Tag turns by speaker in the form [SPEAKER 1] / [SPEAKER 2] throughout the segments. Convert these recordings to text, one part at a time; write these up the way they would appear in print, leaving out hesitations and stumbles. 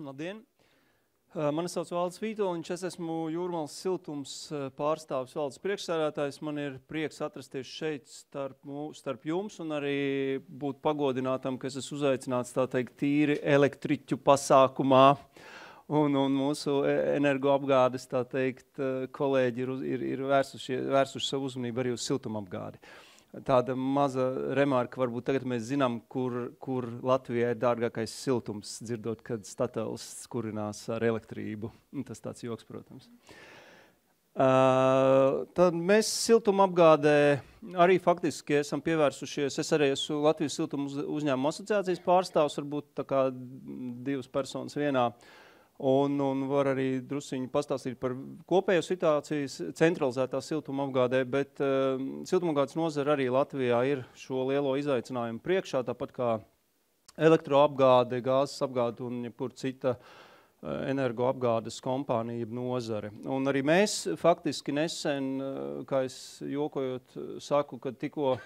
[SPEAKER 1] Labdien! Mani sauc Valdis Vītoliņš, es esmu Jūrmalas siltums pārstāvis valdes priekšsēdētājs. Man ir prieks atrasties šeit starp jums un arī būt pagodinātam, ka es esmu uzaicināts, tā teikt, tīri elektriķu pasākumā. Un mūsu energoapgādes, tā teikt, kolēģi ir vērsuši savu uzmanību arī uz siltumapgādi. Tāda maza remarka, varbūt tagad mēs zinām, kur Latvijā ir dārgākais siltums, dzirdot, kad Statels kurinās ar elektrību. Tas tāds joks, protams. Tad mēs siltumapgādē arī faktiski esam pievērsušies. Es arī esmu Latvijas siltuma uzņēmuma asociācijas pārstāvs, varbūt tā kā divas personas vienā. Un var arī drusiņi pastāstīt par kopējo situāciju centralizētā siltumapgādē, bet siltumapgādes nozara arī Latvijā ir šo lielo izaicinājumu priekšā, tāpat kā elektroapgāde, gāzes apgāde un jebkur cita energoapgādes kompānija nozare. Un arī mēs faktiski nesen, kā es jokojot saku, ka tikko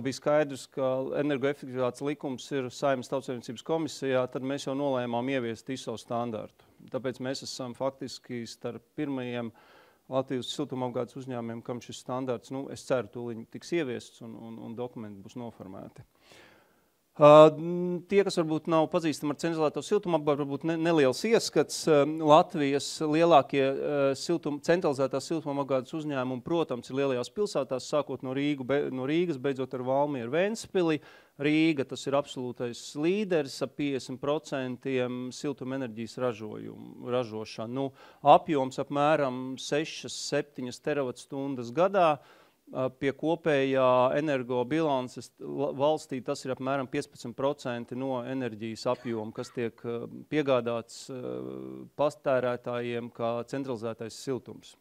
[SPEAKER 1] bija skaidrs, ka energoefektivitātes likums ir Saeimas Tautsaimniecības komisijā, tad mēs jau nolēmām ieviest ISO standartu. Tāpēc mēs esam faktiski starp pirmajiem Latvijas siltumapgādes uzņēmumiem, kam šis standarts, es ceru, tūlīt tiks ieviests un dokumenti būs noformēti. Tie, kas varbūt nav pazīstami ar centralizēto siltumapgādi, varbūt neliels ieskats. Latvijas lielākie centralizētās siltumapgādes uzņēmumi, protams, ir lielajās pilsētās, sākot no Rīgas, beidzot ar Valmieru Ventspili. Rīga, tas ir absolūtais līderis ap 50% siltumenerģijas ražošanu. Apjoms apmēram 6-7 terawatstundas gadā. Pie kopējā energobilances valstī tas ir apmēram 15% no enerģijas apjoma, kas tiek piegādāts patērētājiem kā centralizētais siltums.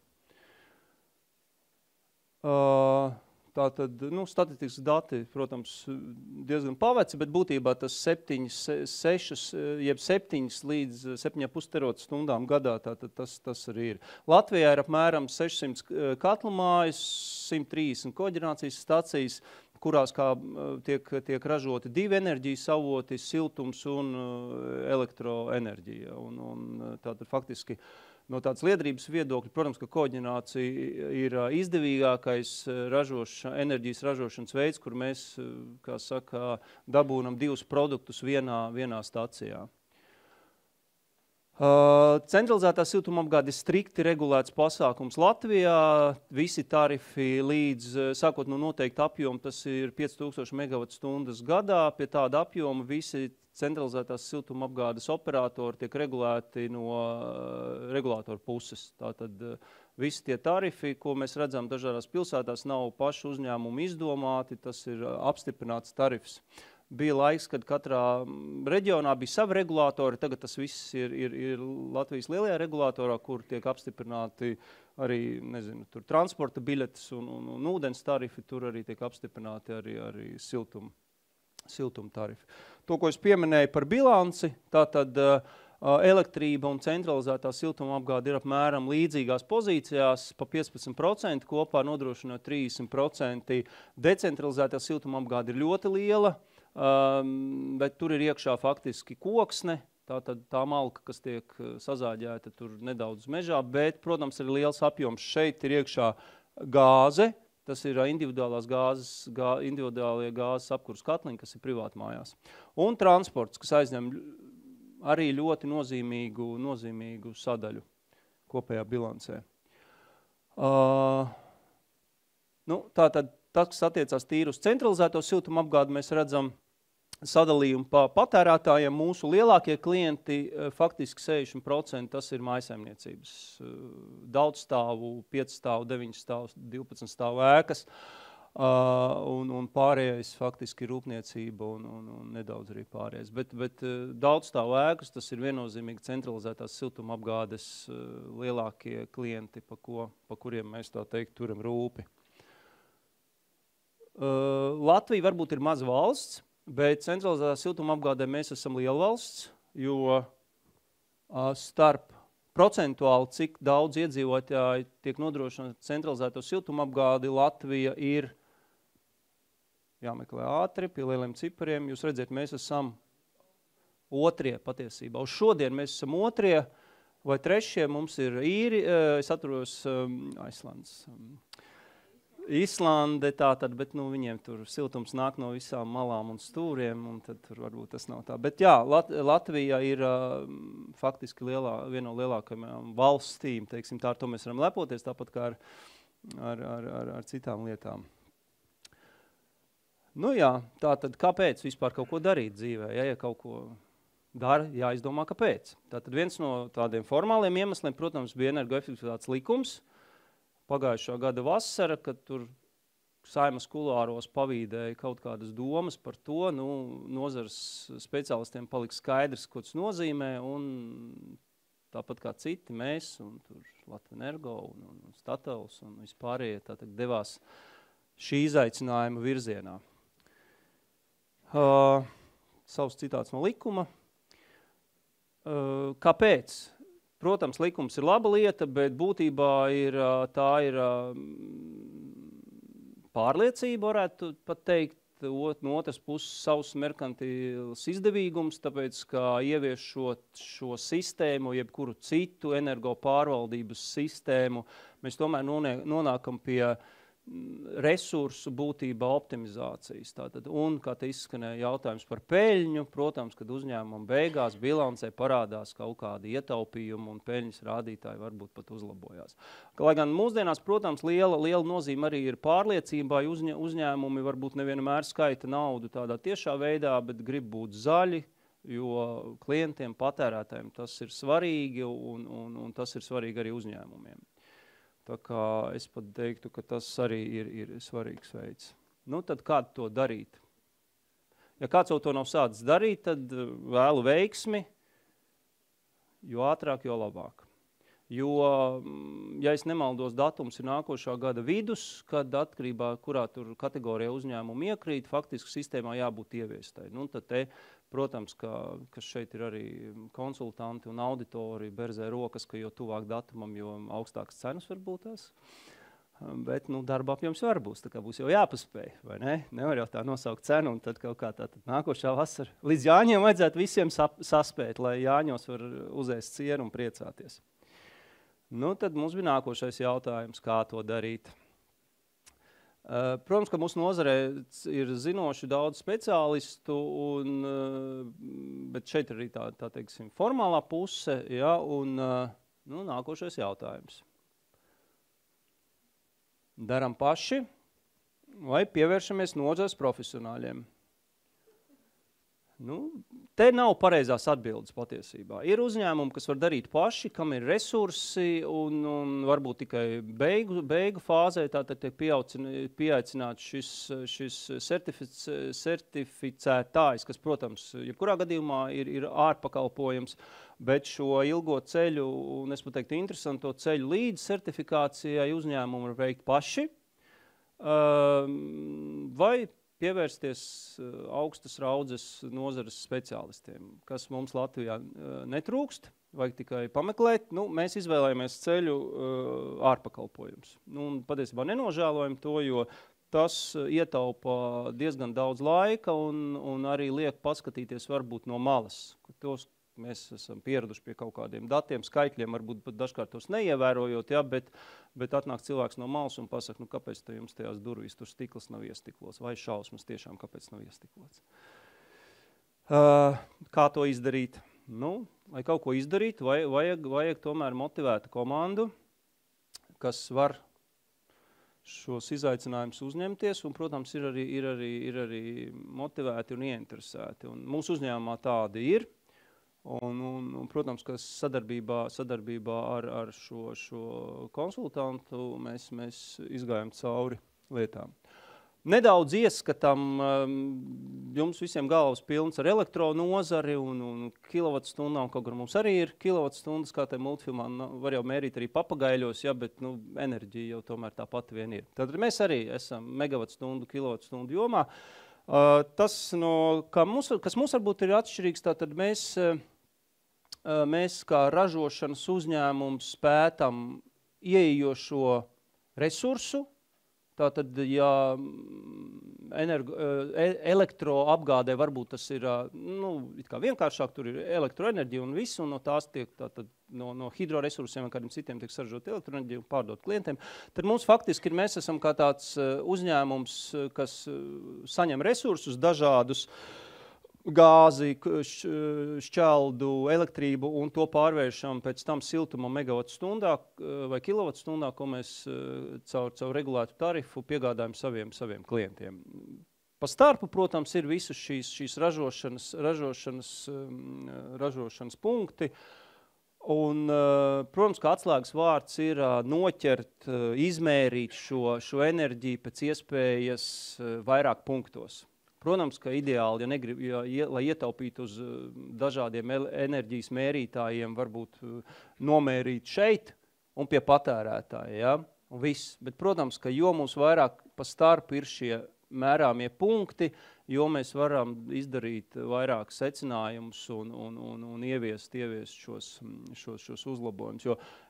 [SPEAKER 1] Tātad, statistikas dati, protams, diezgan paveci, bet būtībā tas 7 līdz 7,5 terawattstundām gadā, tātad tas arī ir. Latvijā ir apmēram 600 katlamājas, 130 koģenerācijas stacijas, kurās tiek ražoti divi enerģijas avoti, siltums un elektroenerģija. Tātad faktiski no tādas liederības viedokļa, protams, ka koģenerācija ir izdevīgākais enerģijas ražošanas veids, kur mēs, kā saka, dabūnam divus produktus vienā stacijā. Centralizētā siltumapgāde ir strikti regulēts pasākums Latvijā. Visi tarifi sākot no noteikta apjoma, tas ir 5000 megawattstundas gadā. Pie tāda apjoma visi centralizētās siltumapgādes operatori tiek regulēti no regulātoru puses. Tātad visi tie tarifi, ko mēs redzam dažādās pilsētās, nav pašu uzņēmumu izdomāti, tas ir apstiprināts tarifs. Bija laiks, kad katrā reģionā bija savi regulātori, tagad tas viss ir Latvijas lielajā regulātorā, kur tiek apstiprināti arī, tur transporta biļetes un ūdens tarifi, tur arī tiek apstiprināti arī siltuma tarifi. To, ko es pieminēju par bilanci, tātad elektrība un centralizētā siltumapgāde ir apmēram līdzīgās pozīcijās, pa 15%, kopā nodrošinot 30%. Decentralizētā siltumapgāde ir ļoti liela, bet tur ir iekšā faktiski koksne, tā malka, kas tiek sazāģēta tur nedaudz mežā, bet, protams, ir liels apjoms. Šeit ir iekšā gāze, tas ir individuālie gāzes apkurs katliņi, kas ir privāti mājās. Un transports, kas aizņem arī ļoti nozīmīgu sadaļu kopējā bilancē. Tātad tas, kas attiecās tīri uz centralizēto siltumapgādi, mēs redzam sadalījumu pa patērētājiem. Mūsu lielākie klienti, faktiski 60%, tas ir mājsaimniecības. Daudzstāvu, 5 stāvu, 9 stāvu, 12 stāvu ēkas. Un pārējais faktiski ir rūpniecība un nedaudz arī pārējais. Bet daudzstāvu ēkas, tas ir viennozīmīgi centralizētās siltumapgādes lielākie klienti, pa kuriem mēs tā teikt turam rūpi. Latvija varbūt ir maza valsts, bet centralizētā siltumapgādē mēs esam liela valsts, jo starp procentuāli, cik daudz iedzīvotāji tiek nodrošināti centralizēto siltumapgādi, Latvija ir, jāmeklē ātri, pie lieliem cipariem. Jūs redziet, mēs esam otrie patiesībā. Uz šodien mēs esam otrie vai trešie, mums ir īri, es atceros Islande tātad, bet viņiem tur siltums nāk no visām malām un stūriem, un tad tur varbūt tas nav tā. Bet jā, Latvija ir faktiski viena no lielākajām valstīm, teiksim tā, ar to mēs varam lepoties, tāpat kā ar citām lietām. Nu jā, tātad kāpēc vispār kaut ko darīt dzīvē, ja kaut ko dara, jāizdomā, kāpēc. Tātad viens no tādiem formāliem iemesliem, protams, bija energoefektivitātes likums, pagājušā gada vasara, kad tur Saeimas kulāros pavīdēja kaut kādas domas par to, nozares speciālistiem palika skaidrs, ko tas nozīmē, un tāpat kā citi mēs, un tur Latvenergo un Statels un vispārējie, tātad devās šī izaicinājuma virzienā. Savs citāts no likuma. Kāpēc? Protams, likums ir laba lieta, bet būtībā tā ir pārliecība, varētu pat teikt, no otras puses savs merkantīls izdevīgums, tāpēc, ka ieviešot šo sistēmu, jebkuru citu energo pārvaldības sistēmu, mēs tomēr nonākam pie resursu būtībā optimizācijas. Tātad, un, kā te izskanēja jautājums par peļņu, protams, kad uzņēmumam beigās bilancē parādās kaut kādi ietaupījumi un peļņas rādītāji varbūt pat uzlabojās. Lai gan mūsdienās, protams, liela nozīme arī ir pārliecībai, uzņēmumi varbūt nevienmēr skaita naudu tādā tiešā veidā, bet grib būt zaļi, jo klientiem, patērētājiem tas ir svarīgi un tas ir svarīgi arī uzņēmumiem. Tā kā es pat teiktu, ka tas arī ir svarīgs veids. Nu, tad kādu to darīt? Ja kāds jau to nav sācis darīt, tad vēlu veiksmi, jo ātrāk, jo labāk. Jo, ja es nemaldos, datums ir nākošā gada vidus, kad atkarībā, kurā tur kategorijā uzņēmumu iekrīt, faktiski sistēmā jābūt ieviestai. Nu, tad te, protams, ka šeit ir arī konsultanti un auditori berzē rokas, ka jo tuvāk datumam, jo augstākas cenas var būt tās. Bet darba apjoms var būs, tā kā būs jau jāpaspēj, vai ne? Nevar jau tā nosaukt cenu, un tad kaut kā tā nākošā vasara. Līdz Jāņiem vajadzētu visiem saspēt, lai Jāņos var uzēst cieru un priecāties. Nu, tad mums bija nākošais jautājums, kā to darīt. Protams, ka mūsu nozarē ir zinoši daudz speciālistu, bet šeit arī tā teiksim, formālā puse, ja, un nākošais jautājums. Daram paši vai pievēršamies nozares profesionāļiem? Te nav pareizās atbildes patiesībā. Ir uzņēmumi, kas var darīt paši, kam ir resursi un varbūt tikai beigu fāzē tātad tiek pieaicināts šis certificētājs, kas, protams, jebkurā gadījumā ir ārpakalpojums, bet šo ilgo ceļu, un es pat teiktu interesanto ceļu līdz certifikācijai uzņēmumu var veikt paši, vai pievērsties augstas raudzes nozares speciālistiem, kas mums Latvijā netrūkst, vajag tikai pameklēt. Mēs izvēlējamies ceļu ārpakalpojums. Un patiesībā nenožēlojam to, jo tas ietaupa diezgan daudz laika un arī liek paskatīties varbūt no malas. Mēs esam pieraduši pie kaut kādiem datiem, skaitļiem, varbūt pat dažkārt tos neievērojot, ja, bet atnāk cilvēks no malas un pasaka, kāpēc jums tajās durvīs tur stikls nav iestiklots, vai šausmas tiešām, kāpēc nav iestiklots. Kā to izdarīt? Lai kaut ko izdarīt, vajag tomēr motivētu komandu, kas var šos izaicinājumus uzņemties, un, protams, ir arī motivēti un ieinteresēti. Un mūsu uzņēmumā tādi ir. Un, protams, ka sadarbībā ar šo konsultantu mēs izgājam cauri lietām. Nedaudz ieskatam, jums visiem galvas pilns ar elektronozari un kilovatstundām, kaut gan mums arī ir kilovatstundas, kā te multfilmā var jau mērīt arī papagaļos, ja, bet enerģija jau tomēr tā pati vien ir. Tad mēs arī esam megavatstundu, kilovatstundu jomā. Tas, kas mums varbūt ir atšķirīgs, tātad mēs kā ražošanas uzņēmums pētam ieejošo resursu Tātad, ja elektroapgādē varbūt tas ir it kā vienkāršāk, tur ir elektroenerģija un viss, un no tās tiek tātad no hidroresursiem un kādiem citiem tiek saražot elektroenerģiju un pārdot klientiem, tad mums faktiski mēs esam kā tāds uzņēmums, kas saņem resursus dažādus, gāzi, šķeldu, elektrību un to pārvēršam pēc tam siltuma megavatstundā vai kilovatstundā, ko mēs caur regulētu tarifu piegādājam saviem klientiem. Pa starpu, protams, ir visas šīs ražošanas punkti. Un, protams, ka atslēgas vārds ir noķert, izmērīt šo enerģiju pēc iespējas vairāk punktos. Protams, ka ideāli, lai ietaupītu uz dažādiem enerģijas mērītājiem, varbūt nomērīt šeit un pie patērētāja, ja? Un viss. Bet, protams, ka jo mums vairāk pa starpu ir šie mērāmie punkti, jo mēs varam izdarīt vairāk secinājumus un ieviest šos uzlabojumus.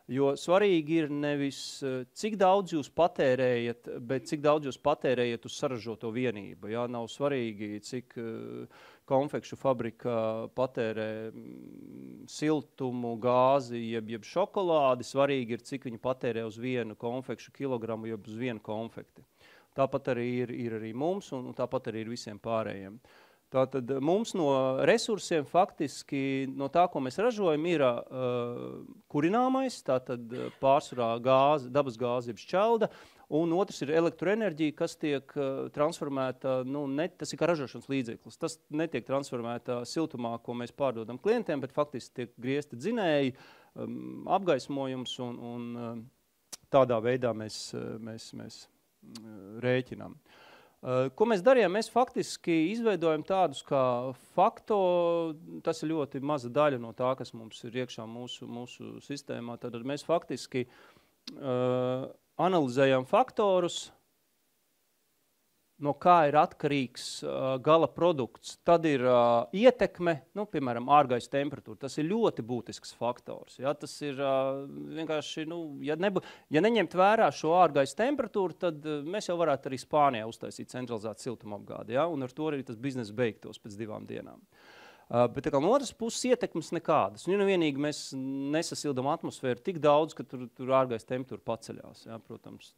[SPEAKER 1] Jo svarīgi ir nevis, cik daudz jūs patērējat, bet cik daudz jūs patērējat uz saražoto vienību. Ja? Nav svarīgi, cik konfekšu fabrika patērē siltumu, gāzi, jeb šokolādi. Svarīgi ir, cik viņi patērē uz vienu konfekšu kilogramu, jeb uz vienu konfekti. Tāpat arī ir arī mums, un tāpat arī ir visiem pārējiem. Tātad mums no resursiem faktiski, no tā, ko mēs ražojam, ir kurināmais, tātad pārsvarā gāze, dabas gāze, jeb šķelda, un otrs ir elektroenerģija, kas tiek transformēta, tas ir kā ražošanas līdzeklis. Tas netiek transformēta siltumā, ko mēs pārdodam klientiem, bet faktiski tiek griezti dzinēji, apgaismojums, un tādā veidā mēs rēķinām. Ko mēs darījām? Mēs faktiski izveidojam tādus kā tas ir ļoti maza daļa no tā, kas mums ir iekšā mūsu sistēmā. Tad mēs faktiski analizējam faktorus, no kā ir atkarīgs gala produkts. Tad ir ietekme, piemēram, ārgaisa temperatūra. Tas ir ļoti būtisks faktors. Ja? Tas ir vienkārši, ja neņemt vērā šo ārgaisa temperatūru, tad mēs jau varētu arī Spānijā uztaisīt centralizētu siltumapgādi. Ja? Un ar to arī tas bizness beigtos pēc 2 dienām. Bet no otras puses ietekmes nekādas. Vienīgi mēs nesasildam atmosfēru tik daudz, ka tur ārgaisa temperatūra paceļās. Ja? Protams.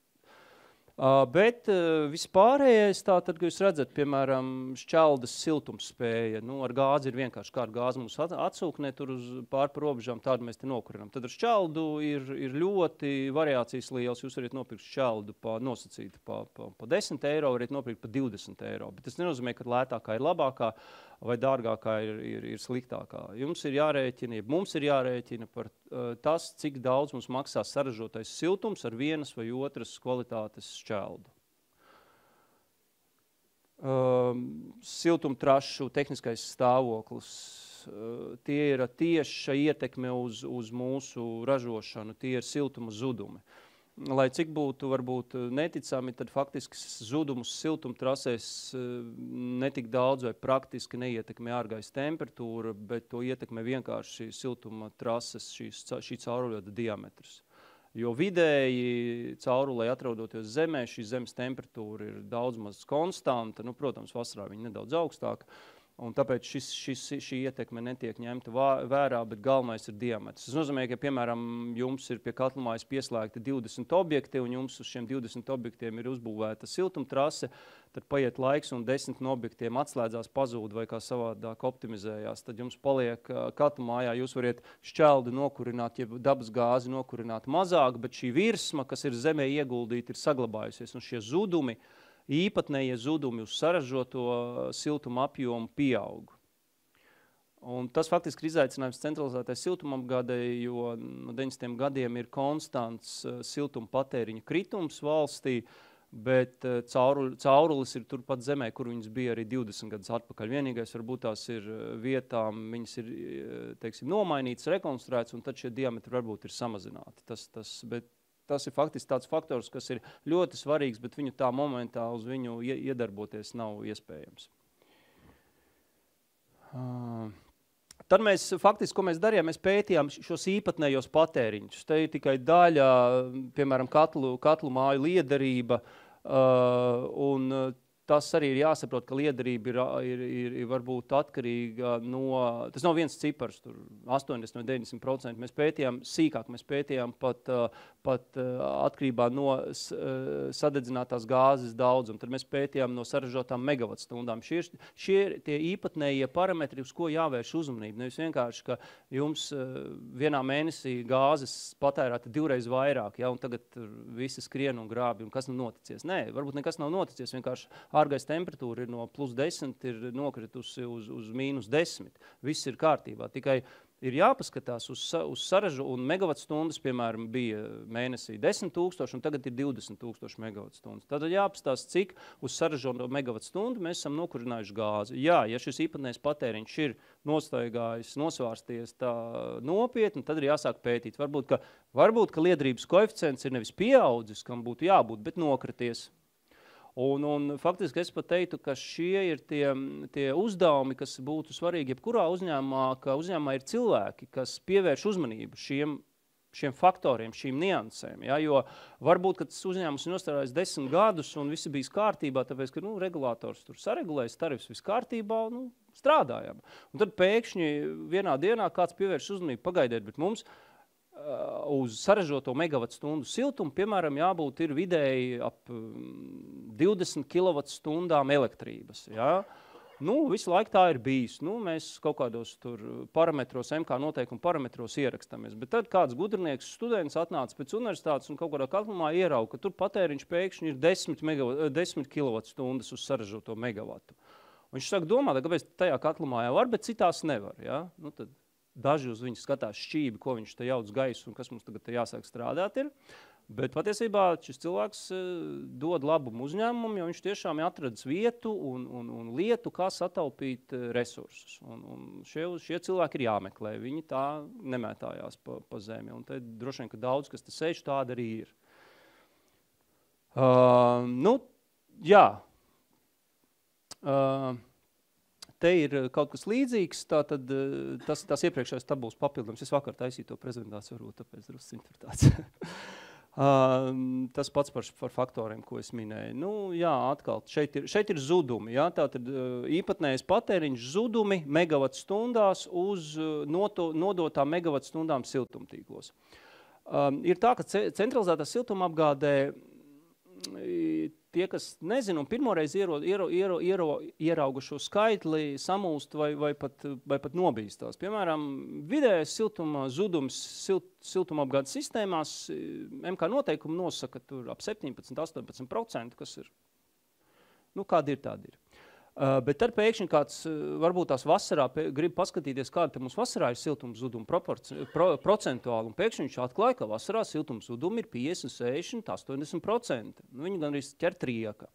[SPEAKER 1] Bet vispārējais tātad, ka jūs redzat, piemēram, šķeldas siltumspēja, ar gāzi ir vienkārši kāda gāze mums atsūknē tur uz pārpa robežām, tādu mēs te nokurinām. Tad ar šķeldu ir ļoti variācijas liels, jūs varat nopirkt šķeldu nosacītu pa 10 eiro, varat nopirkt pa 20 eiro, bet tas nenozīmē, ka lētākā ir labākā vai dārgākā ir sliktākā. Jums ir jārēķina, mums ir jārēķina par tas, cik daudz mums maksā saražotais siltums ar vienas vai otras kvalitātes šķeldu. Siltumtrašu tehniskais stāvoklis, tie ir tieša ietekme uz mūsu ražošanu, tie ir siltuma zudumi. Lai cik būtu varbūt neticami, tad faktiski zudumus siltumtrasēs netik daudz vai praktiski neietekmē ārgaisa temperatūra, bet to ietekmē vienkārši siltuma trases šī cauruļoda diametrs. Jo vidēji caurulē atrodoties zemē, šī zemes temperatūra ir daudz maz konstanta, protams, vasarā viņa nedaudz augstāka. Un tāpēc šī ietekme netiek ņemta vērā, bet galvenais ir diametrs. Tas nozīmē, ka, piemēram, jums ir pie katlamājas pieslēgti 20 objekti, un jums uz šiem 20 objektiem ir uzbūvēta siltumtrase, tad paiet laiks, un 10 no objektiem atslēdzās, pazūd vai kā savādāk optimizējās. Tad jums paliek katlamājā, jūs variet šķeldi nokurināt, jeb dabas gāzi nokurināt mazāk, bet šī virsma, kas ir zemē ieguldīta, ir saglabājusies, un šie zudumi, īpatnējie zudumi uz saražoto siltuma apjomu pieaug. Un tas faktiski ir izaicinājums centralizētai siltumapgādei, jo no 90. gadiem ir konstants siltuma patēriņa kritums valstī, bet caurulis ir turpat zemē, kur viņas bija arī 20 gadus atpakaļ. Vienīgais varbūt tās ir vietām, viņas ir, teiksim, nomainītas, rekonstruētas, un tad šie diametri varbūt ir samazināti. Tas ir faktiski tāds faktors, kas ir ļoti svarīgs, bet viņu tā momentā uz viņu iedarboties nav iespējams. Tad mēs, faktiski, ko mēs darījām, mēs pētījām šos īpatnējos patēriņus. Te ir tikai daļa, piemēram, katlu māju liederība, Tas arī ir jāsaprot, ka liederība ir varbūt atkarīga no, tas nav viens cipars, tur 80 vai 90%. Mēs pētījām sīkāk, mēs pētījām pat atkarībā no sadedzinātās gāzes daudzuma. Tad mēs pētījām no saražotām megavatstundām. Šie tie īpatnējie parametri, uz ko jāvērš uzmanība. Nevis vienkārši, ka jums vienā mēnesī gāzes patērēta 2 reizes vairāk, ja, un tagad visi skrien un grābi, un kas nav noticies. Nē, varbūt nekas nav noticies, vienkārši ārgaisa temperatūra ir no +10, ir nokritusi uz -10. Viss ir kārtībā. Tikai ir jāpaskatās uz saražu, un megavatstundas, piemēram, bija mēnesī 10 000, un tagad ir 20 000 megavatstundas. Tad jāpastās, cik uz saražoto megavatstundu mēs esam nokurinājuši gāzi. Jā, ja šis īpatnējs patēriņš ir nostaigājis, nosvārsties tā nopietni, tad ir jāsāk pētīt. Varbūt, ka liederības koeficients ir nevis pieaudzis, kam būtu jābūt, bet nokrities. Un faktiski es pat teiktu, ka šie ir tie uzdevumi, kas būtu svarīgi jebkurā uzņēmumā, ka uzņēmumā ir cilvēki, kas pievērš uzmanību šiem faktoriem, šīm niansēm. Ja? Jo varbūt, ka tas uzņēmums ir nostādājis 10 gadus un visi bijis kārtībā, tāpēc, ka regulators tur saregulējas, tarifs viss kārtībā, strādājam. Un tad pēkšņi vienā dienā kāds pievērš uzmanību, pagaidiet, bet mums uz saražoto megavatstundu siltumu, piemēram, jābūt ir vidēji ap 20 kWh elektrības. Ja? Visu laiku tā ir bijis. Mēs kaut kādos tur parametros, MK noteikumu parametros ierakstamies. Bet tad kāds gudrinieks, students atnāca pēc universitātes un kaut kādā katlumā ierauga, ka tur patēriņš pēkšņi ir 10 kWh uz saražoto megavatu. Un viņš saka domāt, kāpēc tajā katlumā jau var, bet citās nevar. Ja? Tad daži uz viņu skatās šķībi, ko viņš te jauc gaisu un kas mums tagad jāsāk strādāt ir. Bet patiesībā šis cilvēks dod labumu uzņēmumam, jo viņš tiešām atradis vietu un lietu, kā sataupīt resursus. Un šie cilvēki ir jāmeklē. Viņi tā nemētājās pa zemi. Un te droši vien, ka daudz, kas te sēž, tāda arī ir. Jā. Te ir kaut kas līdzīgs, tātad tas iepriekšējais tabulas papildinājums. Es vakar taisīju to prezentāciju, varbūt tāpēc drusku interpretācija. Tas pats par faktoriem, ko es minēju. Jā, atkal, šeit ir zudumi. Ja? Tātad īpatnējais patēriņš zudumi megavatstundās uz nodotām megavatstundām siltumtīklos. Ir tā, ka centralizētā siltumapgādē tie, kas nezinu un pirmoreiz ierauga šo skaitli, samulst vai pat nobīstās. Piemēram, vidējais siltuma zudums siltumapgādes sistēmās MK noteikumi nosaka tur ap 17–18%, kas ir, kādi ir, tādi ir. Bet tad pēkšņi kāds varbūt tās vasarā grib paskatīties, kāda mums vasarā ir siltums zuduma procentuāli, un pēkšņi viņš atklāja, ka vasarā siltums zudumi ir 50, 60, 80%. Viņi gan arī ķer trieka.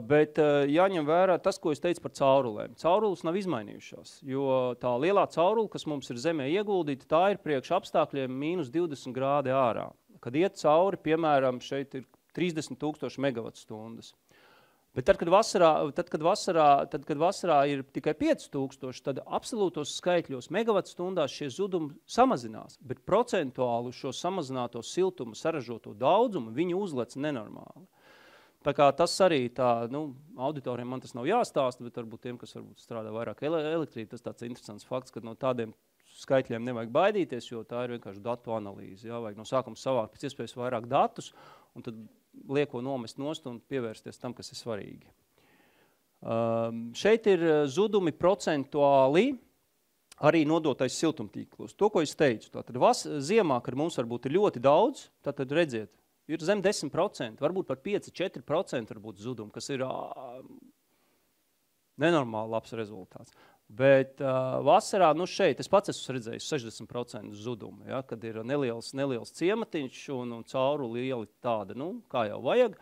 [SPEAKER 1] Bet jāņem vērā tas, ko es teicu par caurulēm. Caurules nav izmainījušās, jo tā lielā caurule, kas mums ir zemē ieguldīta, tā ir priekš apstākļiem -20 grādi ārā. Kad iet cauri, piemēram, šeit ir 30 000 megavatstundas. Bet tad, kad vasarā ir tikai 5000, tad absolūtos skaitļos megavatstundās šie zudumi samazinās, bet procentuāli šo samazināto siltumu saražoto daudzumu viņi uzlec nenormāli. Tā kā tas arī auditoriem man tas nav jāstāsta, bet varbūt tiem, kas varbūt strādā vairāk elektrību, tas tāds interesants fakts, ka no tādiem skaitļiem nevajag baidīties, jo tā ir vienkārši datu analīze. Jā, vajag no sākuma savākt pēc iespējas vairāk datus, un tad lieko nomest nost un pievērsties tam, kas ir svarīgi. Šeit ir zudumi procentuāli arī nodotais siltumtīklos. To, ko es teicu, tātad ziemā, kad mums varbūt ir ļoti daudz, tātad redziet, ir zem 10%, varbūt par 5–4% varbūt zudumi, kas ir nenormāli labs rezultāts. Bet vasarā, šeit, es pats esmu redzējis 60% zudumu, ja, kad ir neliels ciematiņš un cauru lieli tāda, kā jau vajag.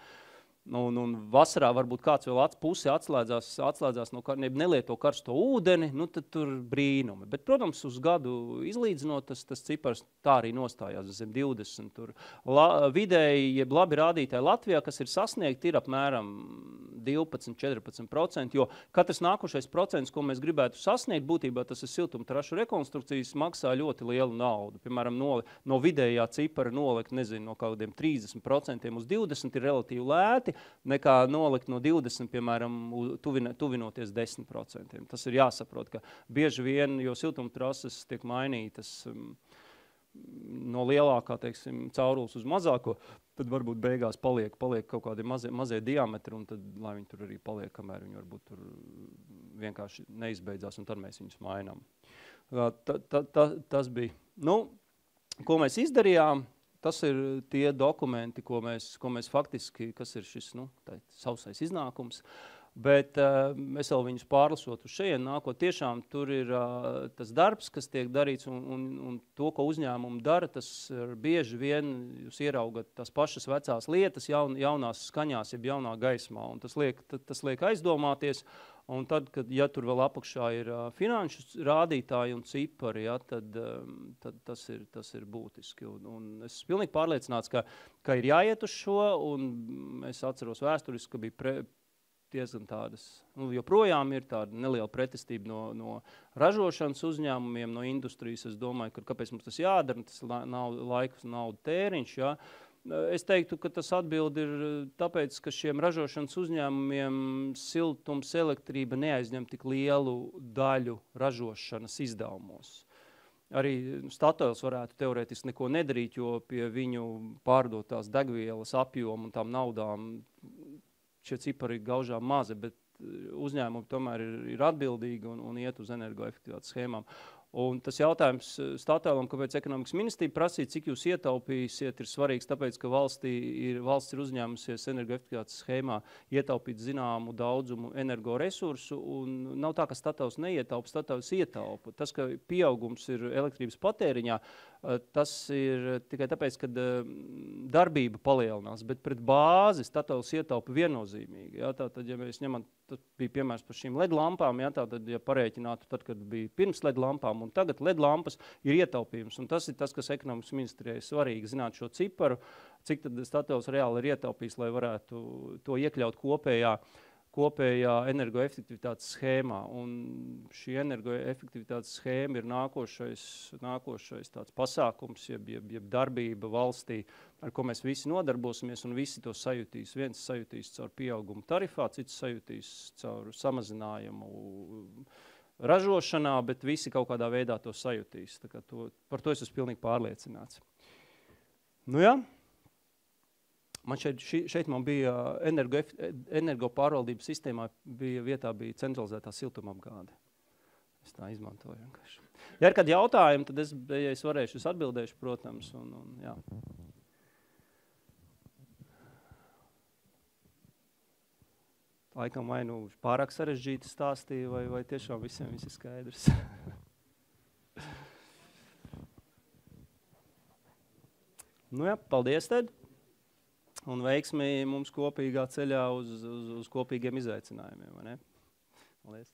[SPEAKER 1] Un vasarā varbūt kāds vēl pusi atslēdzās no nelieto karsto ūdeni, tad tur brīnumi. Bet, protams, uz gadu izlīdzinot, tas cipars tā arī nostājās zem 20. Tur vidēji, jeb labi rādītāji Latvijā, kas ir sasniegti, ir apmēram 12–14%, jo katrs nākošais procents, ko mēs gribētu sasniegt, būtībā tas ir siltumtrašu rekonstrukcijas, maksā ļoti lielu naudu. Piemēram, no vidējā cipara nolikt, nezinu, no kādiem 30% uz 20% ir relatīvi lēti, nekā nolikt no 20%, piemēram, tuvinoties 10%. Tas ir jāsaprot, ka bieži vien, jo siltumtrases tiek mainītas no lielākā, teiksim, caurules uz mazāko, tad varbūt beigās paliek kaut kādi mazie diametri, un tad, lai viņi tur arī paliek, kamēr viņi varbūt tur vienkārši neizbeidzās, un tad mēs viņus mainām. Tas bija. Nu, ko mēs izdarījām, tas ir tie dokumenti, ko mēs faktiski, kas ir šis, sausais iznākums, bet mēs vēl viņus pārlasot uz šeit nākot, tiešām tur ir tas darbs, kas tiek darīts, un to, ko uzņēmumi dara, tas bieži vien jūs ieraugat tās pašas vecās lietas, jaunās skaņās, jeb jaunā gaismā, un tas liek aizdomāties, un tad, ja tur vēl apakšā ir finanšu rādītāji un cipari, tad tas ir būtiski, un es esmu pilnīgi pārliecināts, ka ir jāiet uz šo, un es atceros vēsturiski, ka bija diezgan tādas, joprojām ir tāda neliela pretestība no ražošanas uzņēmumiem, no industrijas. Es domāju, ka kāpēc mums tas jādara, tas laiks un nauda tēriņš. Ja? Es teiktu, ka tas atbildi ir tāpēc, ka šiem ražošanas uzņēmumiem siltums elektrība neaizņem tik lielu daļu ražošanas izdevumos. Arī Statoils varētu teorētiski neko nedarīt, jo pie viņu pārdotās degvielas apjomu un tām naudām šie cipari ir gaužām mazi, bet uzņēmumi tomēr ir atbildīgi un iet uz energoefektivitātes schēmām. Un tas jautājums Statoilam, kāpēc ekonomikas ministrija prasīja, cik jūs ietaupīsiet, ir svarīgs, tāpēc, ka valsts ir uzņēmusies energoefektivitātes schēmā ietaupīt zināmu daudzumu energoresursu, un nav tā, ka Statoils neietaupa, Statoils ietaupa. Tas, ka pieaugums ir elektrības patēriņā, tas ir tikai tāpēc, ka darbība palielinās, bet pret bāzi Statoils ietaupa viennozīmīgi. Ja? Tātad, ja mēs ņemam, tad bija piemērs par šīm LED lampām, ja? Tātad, ja pareiķinātu, tad, kad bija pirms LED lampām, un tagad LED lampas ir ietaupījums. Un tas ir tas, kas ekonomikas ministrijai svarīgi zināt šo ciparu, cik tad Statoils reāli ir ietaupījis, lai varētu to iekļaut kopējā energoefektivitātes schēmā. Un šī energoefektivitātes schēma ir nākošais tāds pasākums, jeb darbība valstī, ar ko mēs visi nodarbosimies, un visi to sajutīs. Viens sajutīs caur pieaugumu tarifā, cits sajutīs caur samazinājumu ražošanā, bet visi kaut kādā veidā to sajutīs. Tā kā par to es esmu pilnīgi pārliecināts. Nu jā, man šeit man bija energo pārvaldības sistēmā vietā bija centralizētā siltumapgāde. Es tā izmantoju vienkārši. Ja ir kādi jautājumi, tad ja es varēšu, es atbildēšu, protams, un jā. Laikam vai pārāk sarežģīti stāstīja, vai tiešām visiem viss ir skaidrs. Nu jā, paldies tad. Un veiksmi mums kopīgā ceļā uz kopīgiem izaicinājumiem, vai ne? Paldies.